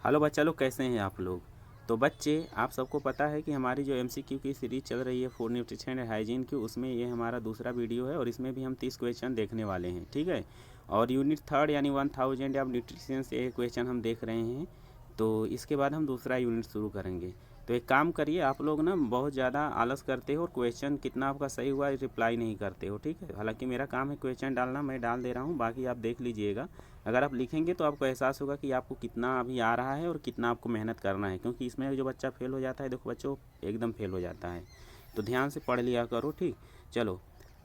Hello बच्चा लोग, कैसे हैं आप लोग। तो बच्चे, आप सबको पता है कि हमारी जो एमसीक्यू की सीरीज़ चल रही है फूड न्यूट्रिशन एंड हाइजीन की, उसमें ये हमारा दूसरा वीडियो है और इसमें भी हम 30 क्वेश्चन देखने वाले हैं, ठीक है। और यूनिट थर्ड यानी 1000 ऑफ न्यूट्रिशन से ये क्वेश्चन हम देख रहे हैं। तो इसके बाद हम दूसरा यूनिट शुरू करेंगे। तो एक काम करिए, आप लोग ना बहुत ज़्यादा आलस करते हो और क्वेश्चन कितना आपका सही हुआ रिप्लाई नहीं करते हो, ठीक है। हालांकि मेरा काम है क्वेश्चन डालना, मैं डाल दे रहा हूँ, बाकी आप देख लीजिएगा। अगर आप लिखेंगे तो आपको एहसास होगा कि आपको कितना अभी आ रहा है और कितना आपको मेहनत करना है, क्योंकि इसमें जो बच्चा फेल हो जाता है, देखो बच्चों, एकदम फेल हो जाता है। तो ध्यान से पढ़ लिया करो, ठीक। चलो,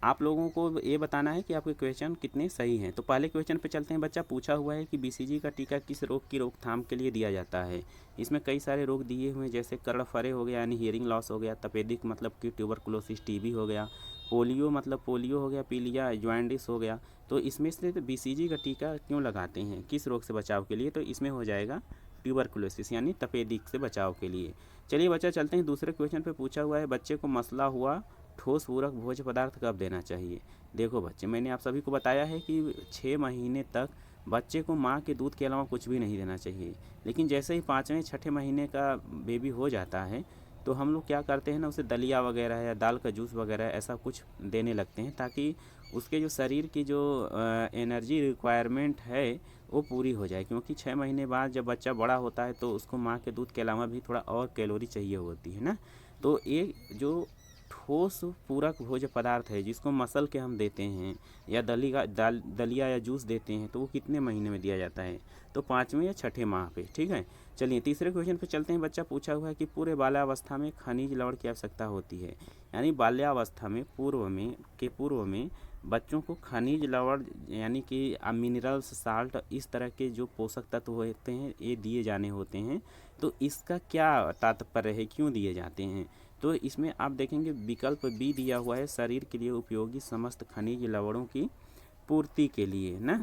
आप लोगों को ये बताना है कि आपके क्वेश्चन कितने सही हैं। तो पहले क्वेश्चन पे चलते हैं। बच्चा पूछा हुआ है कि बीसीजी का टीका किस रोग की रोकथाम के लिए दिया जाता है। इसमें कई सारे रोग दिए हुए हैं, जैसे कर्णफरे हो गया यानी हियरिंग लॉस हो गया, तपेदिक मतलब कि ट्यूबरकुलोसिस टीबी हो गया, पोलियो मतलब पोलियो हो गया, पीलिया जॉइंडिस हो गया। तो इसमें से तो बीसीजी का टीका क्यों लगाते हैं, किस रोग से बचाव के लिए, तो इसमें हो जाएगा ट्यूबरकुलोसिस यानी तपेदिक से बचाव के लिए। चलिए बच्चा, चलते हैं दूसरे क्वेश्चन पे। पूछा हुआ है बच्चे को मसला हुआ ठोस पूरक भोज्य पदार्थ कब देना चाहिए। देखो बच्चे, मैंने आप सभी को बताया है कि 6 महीने तक बच्चे को माँ के दूध के अलावा कुछ भी नहीं देना चाहिए। लेकिन जैसे ही 5वें 6ठे महीने का बेबी हो जाता है, तो हम लोग क्या करते हैं ना, उसे दलिया वगैरह या दाल का जूस वगैरह ऐसा कुछ देने लगते हैं, ताकि उसके जो शरीर की जो एनर्जी रिक्वायरमेंट है वो पूरी हो जाए। क्योंकि 6 महीने बाद जब बच्चा बड़ा होता है तो उसको माँ के दूध के अलावा भी थोड़ा और कैलोरी चाहिए होती है ना। तो ये जो ठोस पूरक भोज्य पदार्थ है, जिसको मसल के हम देते हैं या दलिया या जूस देते हैं, तो वो कितने महीने में दिया जाता है, तो 5वें या 6ठे माह पे, ठीक है। चलिए तीसरे क्वेश्चन पे चलते हैं। बच्चा पूछा हुआ है कि पूरे बाल्यावस्था में खनिज लवण की आवश्यकता होती है। यानी बाल्यावस्था में पूर्व में बच्चों को खनिज लवण यानी कि मिनरल्स, साल्ट, इस तरह के जो पोषक तत्व होते हैं ये दिए जाने होते हैं। तो इसका क्या तात्पर्य है, क्यों दिए जाते हैं। तो इसमें आप देखेंगे विकल्प बी दिया हुआ है, शरीर के लिए उपयोगी समस्त खनिज लवणों की पूर्ति के लिए ना।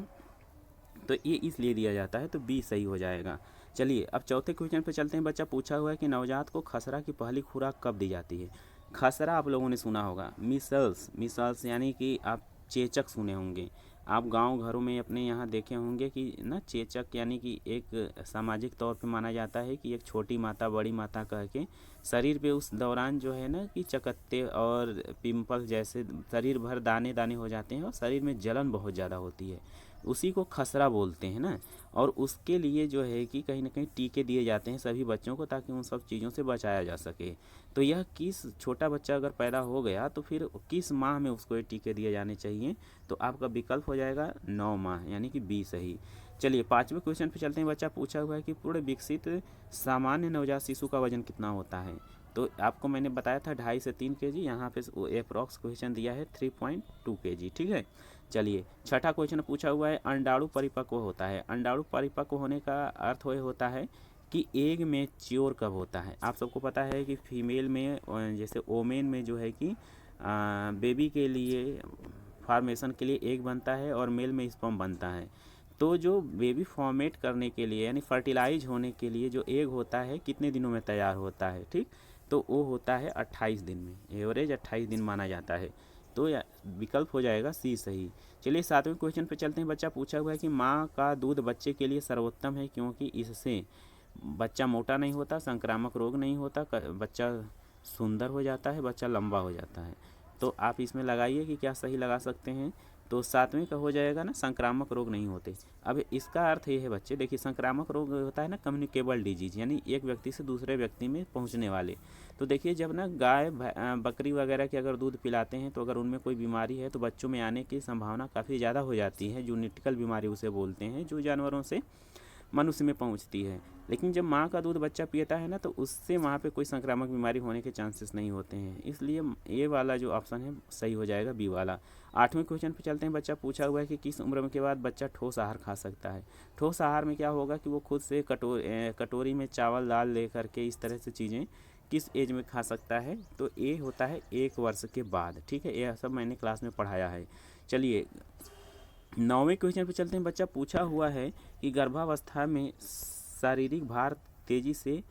तो ये इसलिए दिया जाता है, तो बी सही हो जाएगा। चलिए अब चौथे क्वेश्चन पे चलते हैं। बच्चा पूछा हुआ है कि नवजात को खसरा की पहली खुराक कब दी जाती है। खसरा आप लोगों ने सुना होगा, मिसल्स यानी कि आप चेचक सुने होंगे। आप गांव घरों में अपने यहाँ देखे होंगे कि ना, चेचक यानी कि एक सामाजिक तौर पे माना जाता है कि एक छोटी माता बड़ी माता कह के शरीर पे उस दौरान जो है ना कि चकत्ते और पिंपल जैसे शरीर भर दाने दाने हो जाते हैं और शरीर में जलन बहुत ज़्यादा होती है, उसी को खसरा बोलते हैं ना। और उसके लिए जो है कि कहीं ना कहीं टीके दिए जाते हैं सभी बच्चों को, ताकि उन सब चीज़ों से बचाया जा सके। तो यह किस छोटा बच्चा अगर पैदा हो गया तो फिर किस माह में उसको ये टीके दिए जाने चाहिए, तो आपका विकल्प हो जाएगा 9 माह यानी कि बी सही। चलिए 5वें क्वेश्चन पे चलते हैं। बच्चा पूछा हुआ है कि पूर्ण विकसित सामान्य नवजात शिशु का वजन कितना होता है। तो आपको मैंने बताया था 2.5 से 3 केजी, यहाँ पे अप्रॉक्स क्वेश्चन दिया है 3.2 केजी, ठीक है। चलिए छठा क्वेश्चन पूछा हुआ है अंडाणु परिपक्व होता है। अंडाणु परिपक्व होने का अर्थ होता है कि एग मैच्योर कब होता है। आप सबको पता है कि फीमेल में जैसे ओमेन में जो है कि बेबी के लिए फॉर्मेशन के लिए एग बनता है और मेल में स्पर्म बनता है। तो जो बेबी फॉर्मेट करने के लिए यानी फर्टिलाइज होने के लिए जो एग होता है कितने दिनों में तैयार होता है, ठीक। तो वो होता है 28 दिन में, एवरेज 28 दिन माना जाता है। तो विकल्प हो जाएगा सी सही। चलिए 7वें क्वेश्चन पे चलते हैं। बच्चा पूछा हुआ है कि माँ का दूध बच्चे के लिए सर्वोत्तम है, क्योंकि इससे बच्चा मोटा नहीं होता, संक्रामक रोग नहीं होता, बच्चा सुंदर हो जाता है, बच्चा लंबा हो जाता है। तो आप इसमें लगाइए कि क्या सही लगा सकते हैं। तो 7वें का हो जाएगा ना, संक्रामक रोग नहीं होते। अब इसका अर्थ ये है बच्चे, देखिए संक्रामक रोग होता है ना कम्युनिकेबल डिजीज, यानी एक व्यक्ति से दूसरे व्यक्ति में पहुंचने वाले। तो देखिए जब ना गाय बकरी वगैरह के अगर दूध पिलाते हैं, तो अगर उनमें कोई बीमारी है तो बच्चों में आने की संभावना काफ़ी ज़्यादा हो जाती है। जूनिटिकल बीमारी उसे बोलते हैं, जो जानवरों से मनुष्य में पहुंचती है। लेकिन जब माँ का दूध बच्चा पीता है ना, तो उससे वहाँ पे कोई संक्रामक बीमारी होने के चांसेस नहीं होते हैं। इसलिए ये वाला जो ऑप्शन है सही हो जाएगा, बी वाला। 8वें क्वेश्चन पे चलते हैं। बच्चा पूछा हुआ है कि किस उम्र के बाद बच्चा ठोस आहार खा सकता है। ठोस आहार में क्या होगा कि वो खुद से कटोरी में चावल दाल ले करके इस तरह से चीज़ें किस एज में खा सकता है, तो ये होता है 1 वर्ष के बाद, ठीक है। यह सब मैंने क्लास में पढ़ाया है। चलिए 9वें क्वेश्चन पे चलते हैं। बच्चा पूछा हुआ है कि गर्भावस्था में शारीरिक भार तेजी से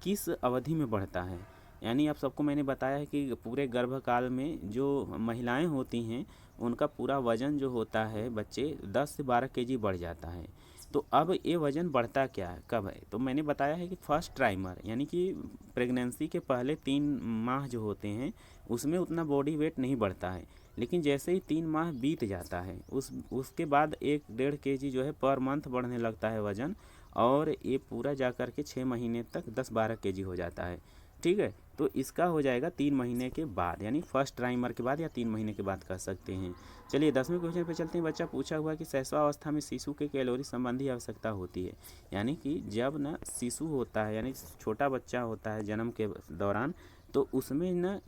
किस अवधि में बढ़ता है। यानी आप सबको मैंने बताया है कि पूरे गर्भकाल में जो महिलाएं होती हैं उनका पूरा वजन जो होता है बच्चे 10 से 12 केजी बढ़ जाता है। तो अब ये वज़न बढ़ता क्या है, कब है, तो मैंने बताया है कि फर्स्ट ट्राइमर यानी कि प्रेगनेंसी के पहले 3 माह जो होते हैं उसमें उतना बॉडी वेट नहीं बढ़ता है। लेकिन जैसे ही 3 माह बीत जाता है उसके बाद 1-1.5 kg जो है पर मंथ बढ़ने लगता है वज़न, और ये पूरा जा कर के 6 महीने तक 10-12 kg हो जाता है। ठीक है, तो इसका हो जाएगा 3 महीने के बाद, यानी फर्स्ट ट्राइमर के बाद या 3 महीने के बाद कह सकते हैं। चलिए 10वें क्वेश्चन पे चलते हैं। बच्चा पूछा हुआ कि शैशवावस्था में शिशु के कैलोरी संबंधी आवश्यकता होती है, यानी कि जब ना शिशु होता है यानी छोटा बच्चा होता है जन्म के दौरान, तो उसमें ना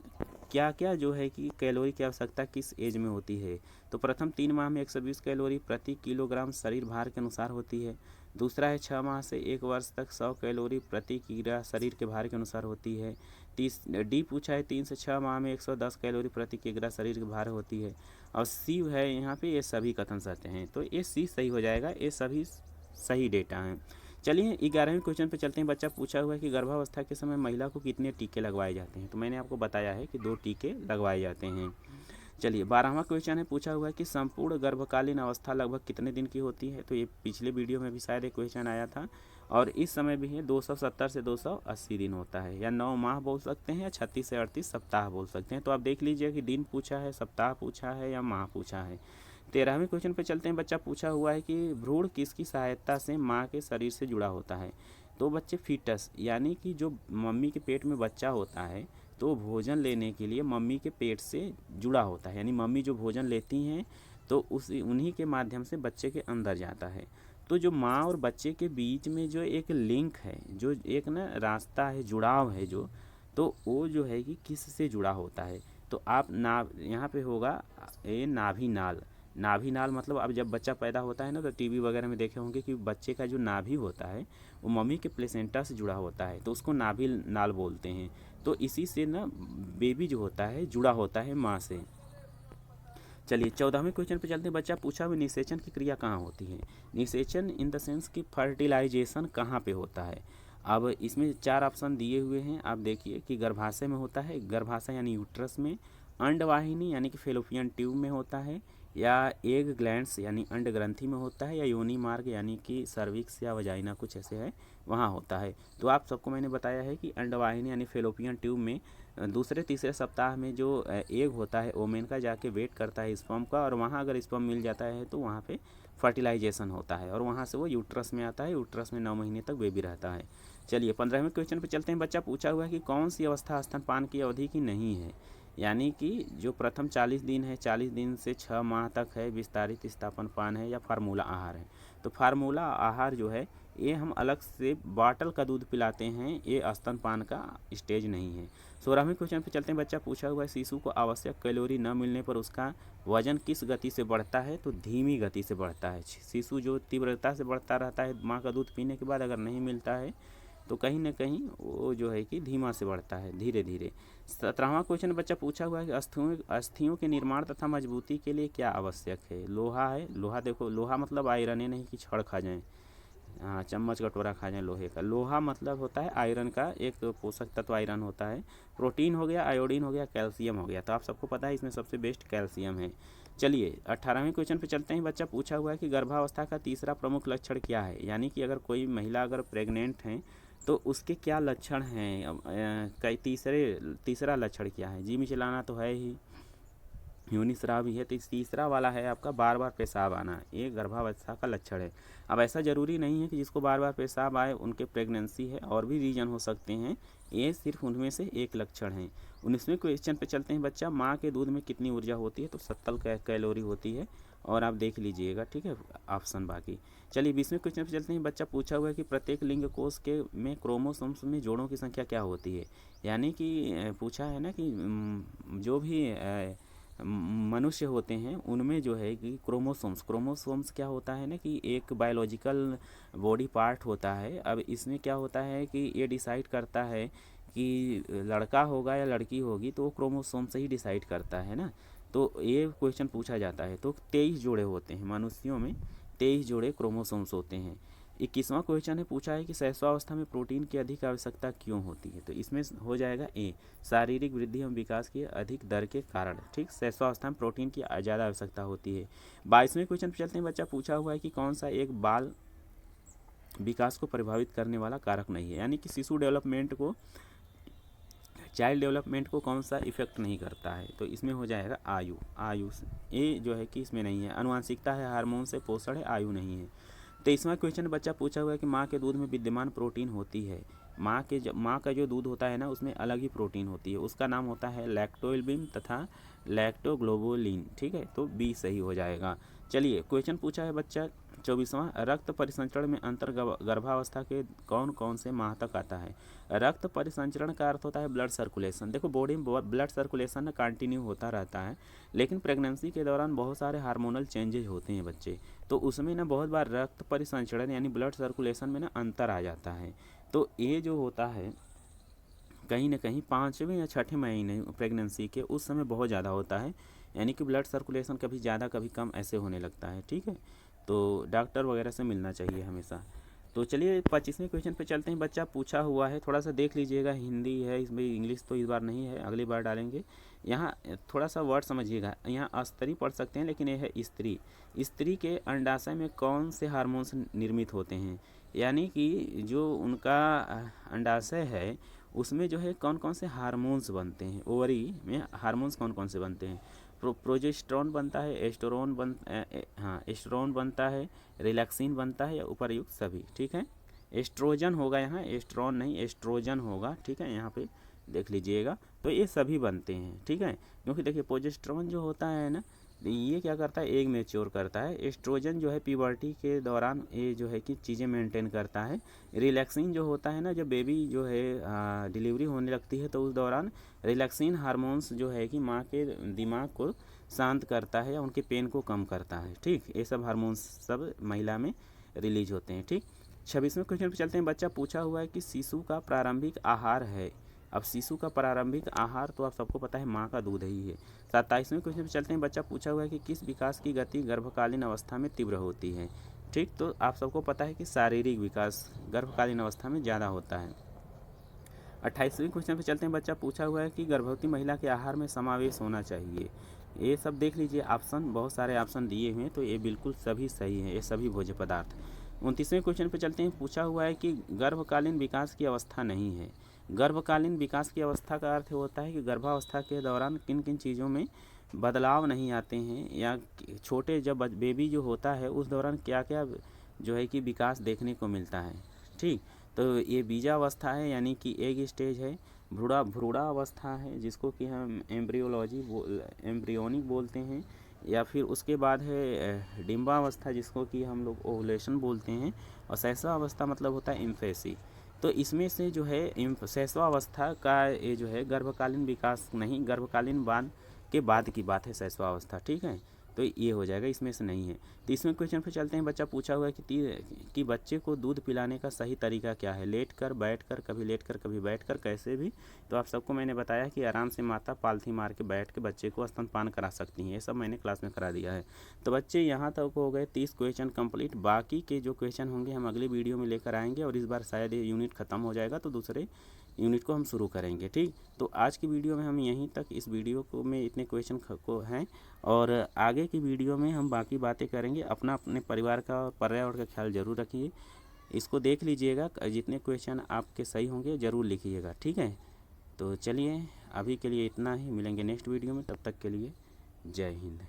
क्या क्या जो है कि कैलोरी की आवश्यकता किस एज में होती है। तो प्रथम 3 माह में 120 कैलोरी प्रति किलोग्राम शरीर भार के अनुसार होती है। दूसरा है 6 माह से 1 वर्ष तक 100 कैलोरी प्रति किग्रा शरीर के भार के अनुसार होती है। डी पूछा है 3 से 6 माह में 110 कैलोरी प्रति किग्रा शरीर के भार होती है। और सी है यहाँ पे, ये सभी कथन सत्य हैं, तो ये सी सही हो जाएगा, ये सभी सही डेटा हैं। चलिए 11वें क्वेश्चन पे चलते हैं। बच्चा पूछा हुआ है कि गर्भावस्था के समय महिला को कितने टीके लगवाए जाते हैं। तो मैंने आपको बताया है कि 2 टीके लगवाए जाते हैं। चलिए 12वां क्वेश्चन है, पूछा हुआ है कि संपूर्ण गर्भकालीन अवस्था लगभग कितने दिन की होती है। तो ये पिछले वीडियो में भी शायद एक क्वेश्चन आया था, और इस समय भी है 270 से 280 दिन होता है, या 9 माह बोल सकते हैं, या 36 से 38 सप्ताह बोल सकते हैं। तो आप देख लीजिए कि दिन पूछा है, सप्ताह पूछा है, या माह पूछा है। 13वें क्वेश्चन पे चलते हैं। बच्चा पूछा हुआ है कि भ्रूण किसकी सहायता से माँ के शरीर से जुड़ा होता है। तो बच्चे फीटस यानी कि जो मम्मी के पेट में बच्चा होता है, तो भोजन लेने के लिए मम्मी के पेट से जुड़ा होता है, यानी मम्मी जो भोजन लेती हैं तो उन्हीं के माध्यम से बच्चे के अंदर जाता है। तो जो माँ और बच्चे के बीच में जो एक लिंक है, जो एक ना रास्ता है, जुड़ाव है जो, तो वो जो है कि किस से जुड़ा होता है। तो आप यहाँ पे होगा ये नाभि नाल। नाभि नाल मतलब अब जब बच्चा पैदा होता है ना, तो टीवी वगैरह में देखे होंगे कि बच्चे का जो नाभि होता है वो मम्मी के प्लेसेंटा से जुड़ा होता है, तो उसको नाभि नाल बोलते हैं। तो इसी से ना बेबी जो होता है जुड़ा होता है माँ से। चलिए 14वें क्वेश्चन पे चलते हैं। बच्चा पूछा हुआ निषेचन की क्रिया कहाँ होती है। निषेचन इन द सेंस कि फर्टिलाइजेशन कहाँ पे होता है। अब इसमें 4 ऑप्शन दिए हुए हैं, आप देखिए कि गर्भाशय में होता है, गर्भाशय यानी यूट्रस में, अंडवाहिनी यानी कि फेलोपियन ट्यूब में होता है, या एग ग्लैंड्स यानी अंड ग्रंथि में होता है, या योनि मार्ग यानी कि सर्विक्स या वजाइना कुछ ऐसे है वहाँ होता है। तो आप सबको मैंने बताया है कि अंडवाहिनी यानी फेलोपियन ट्यूब में दूसरे तीसरे सप्ताह में जो एग होता है ओमेन का जाके वेट करता है स्पर्म का, और वहाँ अगर स्पर्म मिल जाता है तो वहाँ पे फर्टिलाइजेशन होता है, और वहाँ से वो यूट्रस में आता है। यूट्रस में 9 महीने तक बेबी रहता है। चलिए 15वें क्वेश्चन पे चलते हैं। बच्चा पूछा हुआ है कि कौन सी अवस्था स्तनपान की अवधि की नहीं है, यानी कि जो प्रथम 40 दिन है, 40 दिन से 6 माह तक है, विस्तारित स्तनपान है, या फार्मूला आहार है। तो फार्मूला आहार जो है ये हम अलग से बॉटल का दूध पिलाते हैं, ये स्तनपान का स्टेज नहीं है। 16वें क्वेश्चन पे चलते हैं। बच्चा पूछा हुआ है शिशु को आवश्यक कैलोरी न मिलने पर उसका वजन किस गति से बढ़ता है। तो धीमी गति से बढ़ता है। शिशु जो तीव्रता से बढ़ता रहता है माँ का दूध पीने के बाद, अगर नहीं मिलता है तो कहीं ना कहीं वो जो है कि धीमा से बढ़ता है, धीरे धीरे। 17वां क्वेश्चन बच्चा पूछा हुआ है कि अस्थियों के निर्माण तथा मजबूती के लिए क्या आवश्यक है। लोहा है, लोहा देखो, लोहा मतलब आयरन है, नहीं कि छड़ खा जाएं, हाँ चम्मच कटोरा खा जाए लोहे का। लोहा मतलब होता है आयरन का एक पोषक तत्व, आयरन होता है। प्रोटीन हो गया, आयोडीन हो गया, कैल्शियम हो गया। तो आप सबको पता है इसमें सबसे बेस्ट कैल्शियम है। चलिए 18वें क्वेश्चन पे चलते हैं। बच्चा पूछा हुआ है कि गर्भावस्था का तीसरा प्रमुख लक्षण क्या है, यानी कि अगर कोई महिला अगर प्रेग्नेंट हैं तो उसके क्या लक्षण हैं। कई तीसरा लक्षण क्या है। जी मिचलाना तो है ही, योनिस्राव भी है, तो तीसरा वाला है आपका बार बार पेशाब आना, ये गर्भावस्था का लक्षण है। अब ऐसा ज़रूरी नहीं है कि जिसको बार बार पेशाब आए उनके प्रेगनेंसी है, और भी रीजन हो सकते हैं, ये सिर्फ उनमें से एक लक्षण है। 19वें क्वेश्चन पे चलते हैं। बच्चा माँ के दूध में कितनी ऊर्जा होती है। तो 70 कैलोरी होती है, और आप देख लीजिएगा, ठीक है, ऑप्शन बाकी। चलिए 20वें क्वेश्चन पे चलते हैं। बच्चा पूछा हुआ है कि प्रत्येक लिंग कोष के में क्रोमोसोम्स में जोड़ों की संख्या क्या होती है। यानी कि पूछा है ना कि जो भी मनुष्य होते हैं उनमें जो है कि क्रोमोसोम्स क्या होता है ना कि एक बायोलॉजिकल बॉडी पार्ट होता है। अब इसमें क्या होता है कि ये डिसाइड करता है कि लड़का होगा या लड़की होगी, तो वो क्रोमोसोम से ही डिसाइड करता है ना। तो ये क्वेश्चन पूछा जाता है। तो 23 जोड़े होते हैं मनुष्यों में, 23 जोड़े क्रोमोसोम्स होते हैं। 21वां क्वेश्चन है, पूछा है कि शैशवावस्था में प्रोटीन की अधिक आवश्यकता क्यों होती है। तो इसमें हो जाएगा ए, शारीरिक वृद्धि एवं विकास की अधिक दर के कारण। ठीक, शैशवावस्था में प्रोटीन की ज़्यादा आवश्यकता होती है। 22वें क्वेश्चन पर चलते हैं। बच्चा पूछा हुआ है कि कौन सा एक बाल विकास को प्रभावित करने वाला कारक नहीं है, यानी कि शिशु डेवलपमेंट को, चाइल्ड डेवलपमेंट को कौन सा इफेक्ट नहीं करता है। तो इसमें हो जाएगा आयु, आयु ये जो है कि इसमें नहीं है। आनुवंशिकता है, हार्मोन से पोषण है, आयु नहीं है। तो इसमें क्वेश्चन बच्चा पूछा हुआ है कि माँ के दूध में विद्यमान प्रोटीन होती है, माँ का जो दूध होता है ना उसमें अलग ही प्रोटीन होती है, उसका नाम होता है लैक्टोएल्बिन तथा लैक्टोग्लोबुलिन। ठीक है, तो बी सही हो जाएगा। चलिए क्वेश्चन पूछा है बच्चा 24वां, रक्त परिसंचरण में अंतर गर्भावस्था के कौन कौन से माह तक आता है। रक्त परिसंचरण का अर्थ होता है ब्लड सर्कुलेशन। देखो बॉडी में ब्लड सर्कुलेशन कंटिन्यू होता रहता है, लेकिन प्रेगनेंसी के दौरान बहुत सारे हार्मोनल चेंजेज होते हैं बच्चे, तो उसमें ना बहुत बार रक्त परिसंचरण यानी ब्लड सर्कुलेशन में ना अंतर आ जाता है। तो ये जो होता है कहीं ना कहीं 5वें या 6ठे महीने प्रेगनेंसी के उस समय बहुत ज़्यादा होता है, यानी कि ब्लड सर्कुलेशन कभी ज़्यादा कभी कम ऐसे होने लगता है। ठीक है, तो डॉक्टर वगैरह से मिलना चाहिए हमेशा। तो चलिए 25वें क्वेश्चन पे चलते हैं। बच्चा पूछा हुआ है, थोड़ा सा देख लीजिएगा, हिंदी है इसमें, इंग्लिश तो इस बार नहीं है, अगली बार डालेंगे। यहाँ थोड़ा सा वर्ड समझिएगा, यहाँ स्त्री पढ़ सकते हैं लेकिन यह है स्त्री। स्त्री के अंडाशय में कौन से हार्मोन्स निर्मित होते हैं, यानी कि जो उनका अंडाशय है उसमें जो है कौन कौन से हार्मोन्स बनते हैं, ओवरी में हार्मोन्स कौन कौन से बनते हैं। प्रोजेस्टेरोन बनता है, एस्ट्रोन बनता है, रिलैक्सिन बनता है, या उपर्युक्त सभी। ठीक है, एस्ट्रोजन होगा यहाँ, एस्ट्रोन नहीं एस्ट्रोजन होगा। ठीक है, यहाँ पे देख लीजिएगा, तो ये सभी बनते हैं। ठीक है, क्योंकि देखिए प्रोजेस्टेरोन जो होता है ना, ये क्या करता है, एग मैच्योर करता है। एस्ट्रोजन जो है प्यूबर्टी के दौरान ये जो है कि चीज़ें मेंटेन करता है। रिलैक्सिन जो होता है ना, जब बेबी जो है डिलीवरी होने लगती है तो उस दौरान रिलैक्सिन हार्मोन्स जो है कि माँ के दिमाग को शांत करता है या उनके पेन को कम करता है। ठीक, ये सब हार्मोन्स सब महिला में रिलीज होते हैं। ठीक, 26वें क्वेश्चन पर चलते हैं। बच्चा पूछा हुआ है कि शिशु का प्रारंभिक आहार है। अब शिशु का प्रारंभिक आहार तो आप सबको पता है माँ का दूध ही है। 27वें क्वेश्चन पर चलते हैं। बच्चा पूछा हुआ है कि किस विकास की गति गर्भकालीन अवस्था में तीव्र होती है। ठीक, तो आप सबको पता है कि शारीरिक विकास गर्भकालीन अवस्था में ज़्यादा होता है। 28वें क्वेश्चन पे चलते हैं। बच्चा पूछा हुआ है कि गर्भवती महिला के आहार में समावेश होना चाहिए। ये सब देख लीजिए, ऑप्शन बहुत सारे ऑप्शन दिए हुए हैं, तो ये बिल्कुल सभी सही है, ये सभी भोज्य पदार्थ। 29वें क्वेश्चन पे चलते हैं। पूछा हुआ है कि गर्भकालीन विकास की अवस्था नहीं है। गर्भकालीन विकास की अवस्था का अर्थ होता है कि गर्भावस्था के दौरान किन किन चीज़ों में बदलाव नहीं आते हैं, या छोटे जब बेबी जो होता है उस दौरान क्या क्या जो है कि विकास देखने को मिलता है। ठीक, तो ये बीजावस्था है यानी कि एग स्टेज है। भ्रूणावस्था है जिसको कि हम एम्ब्रियोनिक बोलते हैं, या फिर उसके बाद है डिम्बावस्था जिसको कि हम लोग ओवुलेशन बोलते हैं, और शैशवावस्था मतलब होता है इन्फेसी। तो इसमें से जो है शैशवावस्था का ये जो है गर्भकालीन विकास नहीं, गर्भकालीन के बाद की बात है शैशवावस्था। ठीक है, तो ये हो जाएगा, इसमें से नहीं है। 30वें क्वेश्चन पे चलते हैं। बच्चा पूछा हुआ है कि बच्चे को दूध पिलाने का सही तरीका क्या है। लेट कर, बैठ कर, कभी लेट कर कभी बैठ कर, कैसे भी। तो आप सबको मैंने बताया कि आराम से माता पालथी मार के बैठ के बच्चे को स्तनपान करा सकती हैं, ये सब मैंने क्लास में करा दिया है। तो बच्चे यहाँ तक हो गए 30 क्वेश्चन कंप्लीट। बाकी के जो क्वेश्चन होंगे हम अगली वीडियो में लेकर आएंगे, और इस बार शायद ये यूनिट ख़त्म हो जाएगा तो दूसरे यूनिट को हम शुरू करेंगे। ठीक, तो आज की वीडियो में हम यहीं तक, इस वीडियो को में इतने क्वेश्चन को हैं, और आगे की वीडियो में हम बाकी बातें करेंगे। अपने परिवार का और पर्यावरण का ख्याल जरूर रखिए। इसको देख लीजिएगा, जितने क्वेश्चन आपके सही होंगे ज़रूर लिखिएगा। ठीक है, तो चलिए अभी के लिए इतना ही, मिलेंगे नेक्स्ट वीडियो में, तब तक के लिए जय हिंद।